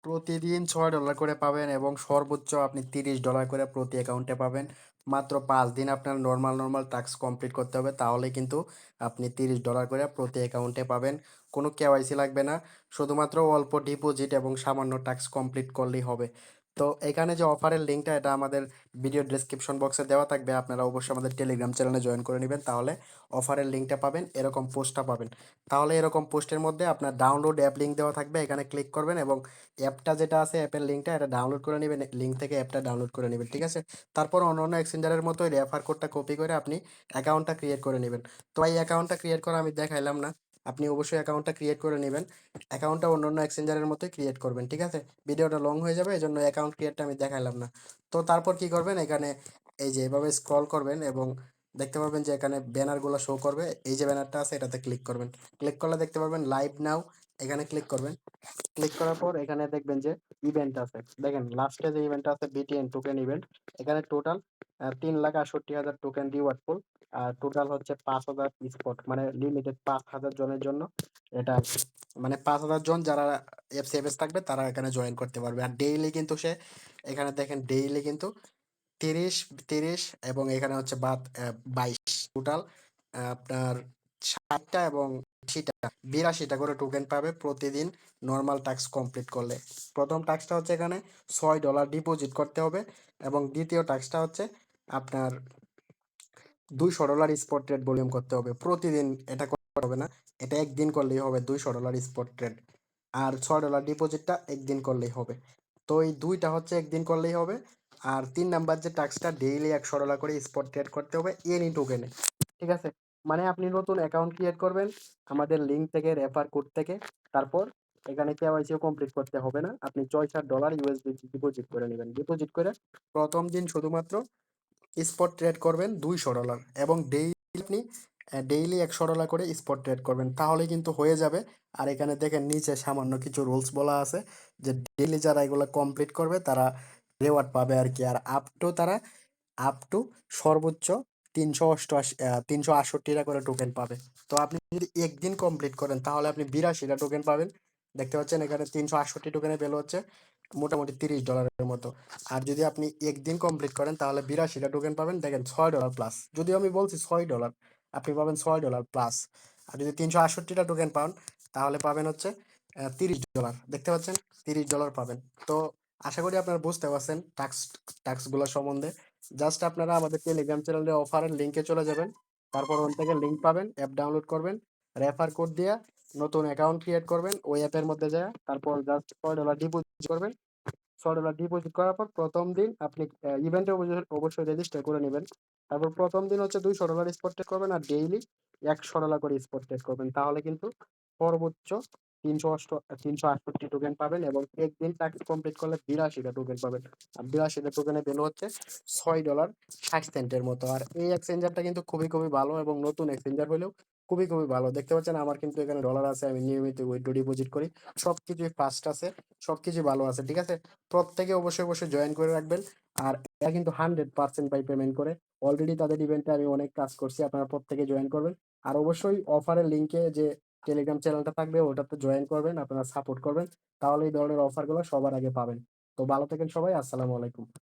প্রতিদিন $6 করে পাবেন এবং সর্বোচ্চ আপনি $30 করে প্রতি অ্যাকাউন্টে পাবেন। মাত্র ৫ দিন আপনার নরমাল টাস্ক কমপ্লিট করতে হবে। তাহলেই কিন্তু আপনি $30 করে প্রতি অ্যাকাউন্টে পাবেন। কোনো কেওয়াইসি লাগবে না। শুধুমাত্র অল্প ডিপোজিট এবং সামান্য টাস্ক কমপ্লিট করলেই হবে। তো এখানে যে অফারের লিঙ্কটা এটা আমাদের ভিডিও ডেসক্রিপশন বক্সে দেওয়া থাকবে। আপনারা অবশ্যই আমাদের টেলিগ্রাম চ্যানেলে জয়েন করে নিবেন। তাহলে অফারের লিঙ্কটা পাবেন, এরকম পোস্টটা পাবেন। তাহলে এরকম পোস্টের মধ্যে আপনার ডাউনলোড অ্যাপ লিঙ্ক দেওয়া থাকবে। এখানে ক্লিক করবেন এবং অ্যাপটা যেটা আছে অ্যাপের লিঙ্কটা এটা ডাউনলোড করে নেবেন। লিঙ্ক থেকে অ্যাপটা ডাউনলোড করে নেবেন, ঠিক আছে? তারপর অন্যান্য এক্সচেঞ্জারের মতোই রেফার কোডটা কপি করে আপনি অ্যাকাউন্টটা ক্রিয়েট করে নেবেন। তো এই অ্যাকাউন্টটা ক্রিয়েট করা আমি দেখাইলাম না। আপনি অবশ্যই অ্যাকাউন্টটা ক্রিয়েট করে নেবেন। অ্যাকাউন্টটা অন্যান্য এক্সচেঞ্জারের মতোই ক্রিয়েট করবেন, ঠিক আছে? ভিডিওটা লং হয়ে যাবে, এজন্য অ্যাকাউন্ট ক্রিয়েটটা আমি দেখাইলাম না। তো তারপর কি করবেন, এখানে এই যে এভাবে স্ক্রল করবেন এবং দেখতে পারবেন যে এখানে ব্যানারগুলো শো করবে। এই যে ব্যানারটা আছে এটাতে ক্লিক করবেন। ক্লিক করলে দেখতে পারবেন লাইভ নাও, এখানে ক্লিক করবেন। ক্লিক করার পর এখানে দেখবেন যে ইভেন্ট আছে। দেখেন লাস্টে যে ইভেন্টটা আছে বিটিএন টোকেন ইভেন্ট। এখানে টোটাল ৩,৬৮,০০০ টোকেন রিওয়ার্ড পুল। আর টোটাল হচ্ছে ৫,০০০ স্পট, মানে লিমিটেড ৫,০০০ জনের জন্য এটা আরকি। মানে ৫,০০০ জন যারা সেভেস থাকবে তারা এখানে জয়েন করতে পারবে। আর ডেইলি কিন্তু সে এখানে দেখেন ডেইলি কিন্তু ৩০, ৩০ এবং এখানে হচ্ছে বাদ ২২ টোটাল আপনার ৬০টা এবং ৮২টা করে টোকেন পাবে প্রতিদিন নরমাল টাস্ক কমপ্লিট করলে। প্রথম টাস্কটা হচ্ছে এখানে $৬ ডিপোজিট করতে হবে এবং দ্বিতীয় টাস্কটা হচ্ছে আপনার $২০০ স্পট ট্রেড ভলিউম করতে হবে। প্রতিদিন এটা করতে হবে না। এটা একদিন করলেই হবে $২০০ স্পট ট্রেড। আর $৬ ডিপোজিটটা একদিন করলেই হবে। তো এই ২ টা হচ্ছে একদিন করলেই হবে। আর ৩ নাম্বার যে টাস্কটা ডেইলি $১০০ করে স্পট ট্রেড করতে হবে এনি টোকেনে। ঠিক আছে? মানে আপনি নতুন অ্যাকাউন্ট ক্রিয়েট করবেন আমাদের লিঙ্ক থেকে রেফার কোড থেকে। তারপর এখানে কেওয়াইসিও কমপ্লিট করতে হবে না। আপনি $৬৬ USDT ডিপোজিট করে নিবেন। ডিপোজিট করে ১ম দিন শুধুমাত্র স্পট ট্রেড করবেন $২০০ এবং ডেইলি আপনি ডেইলি $১০০ করে স্পট ট্রেড করবেন। তাহলেই কিন্তু হয়ে যাবে। আর এখানে দেখেন নিচে সামান্য কিছু রুলস বলা আছে যে ডেইলি যারা এগুলো কমপ্লিট করবে তারা রিওয়ার্ড পাবে আরকি। আর আপ টু সর্বোচ্চ ৩৬৮ টা করে টোকেন পাবে। তো আপনি যদি একদিন কমপ্লিট করেন তাহলে আপনি ৮২টা টোকেন পাবেন। দেখতে পাচ্ছেন এখানে ৩৬৮ টোকেনের ভ্যালু হচ্ছে মোটামুটি $৩০ মতো। আর যদি আপনি একদিন কমপ্লিট করেন তাহলে ৮২টা টোকেন পাবেন। দেখেন $৬ প্লাস। যদিও আমি বলছি $৬, আপনি পাবেন $৬ প্লাস। আর যদি ৩৬৮টা টোকেন পান তাহলে পাবেন হচ্ছে $৩০। দেখতে পাচ্ছেন? $৩০ পাবেন। তো আশা করি আপনারা বুঝতে পারছেন টাস্কগুলো সম্বন্ধে। জাস্ট আপনারা আমাদের টেলিগ্রাম চ্যানেলে অফারের লিঙ্কে চলে যাবেন। তারপর ওখান থেকে লিঙ্ক পাবেন, অ্যাপ ডাউনলোড করবেন, রেফার কোড দিয়ে নতুন অ্যাকাউন্ট ক্রিয়েট করবেন ওই অ্যাপের মধ্যে যায়া। তারপর জাস্ট $৬ ডিপোজিট করবেন। $৬ ডিপোজিট করার পর ১ম দিন আপনি ইভেন্টে অবশ্যই রেজিস্টার করে নিবেন। তারপর ১ম দিন হচ্ছে $২০০ স্পট ট্রেড করবেন আর ডেইলি $১০০ করে স্পট ট্রেড করবেন। তাহলে কিন্তু সর্বোচ্চ ৩৬৮ টোকেন পাবেন এবং একদিন টাস্ক কমপ্লিট করলে ৮২টা টোকেন পাবেন। আর ৮২টা টোকেনের ভ্যালু হচ্ছে $৬.৬০ মতো। আর এই এক্সচেঞ্জারটা কিন্তু খুবই ভালো এবং নতুন এক্সচেঞ্জার হলেও খুবই ভালো। দেখতে পাচ্ছেন আমার কিন্তু এখানে ডলার আছে। আমি নিয়মিত উইথড্র ডিপোজিট করি। সবকিছুই ফাস্ট আছে, সবকিছুই ভালো আছে। ঠিক আছে? প্রত্যেকে অবশ্যই জয়েন করে রাখবেন। আর এরা কিন্তু 100% বাই পেমেন্ট করে। অলরেডি তাদের ইভেন্টে আমি অনেক কাজ করছি। আপনারা প্রত্যেকে জয়েন করবেন। আর অবশ্যই অফারের লিঙ্কে যে টেলিগ্রাম চ্যানেলটা থাকবে ওটাতে জয়েন করবেন। আপনারা সাপোর্ট করবেন। তাহলে এই ধরনের অফারগুলো সবার আগে পাবেন। তো ভালো থাকেন সবাই। আসসালামু আলাইকুম।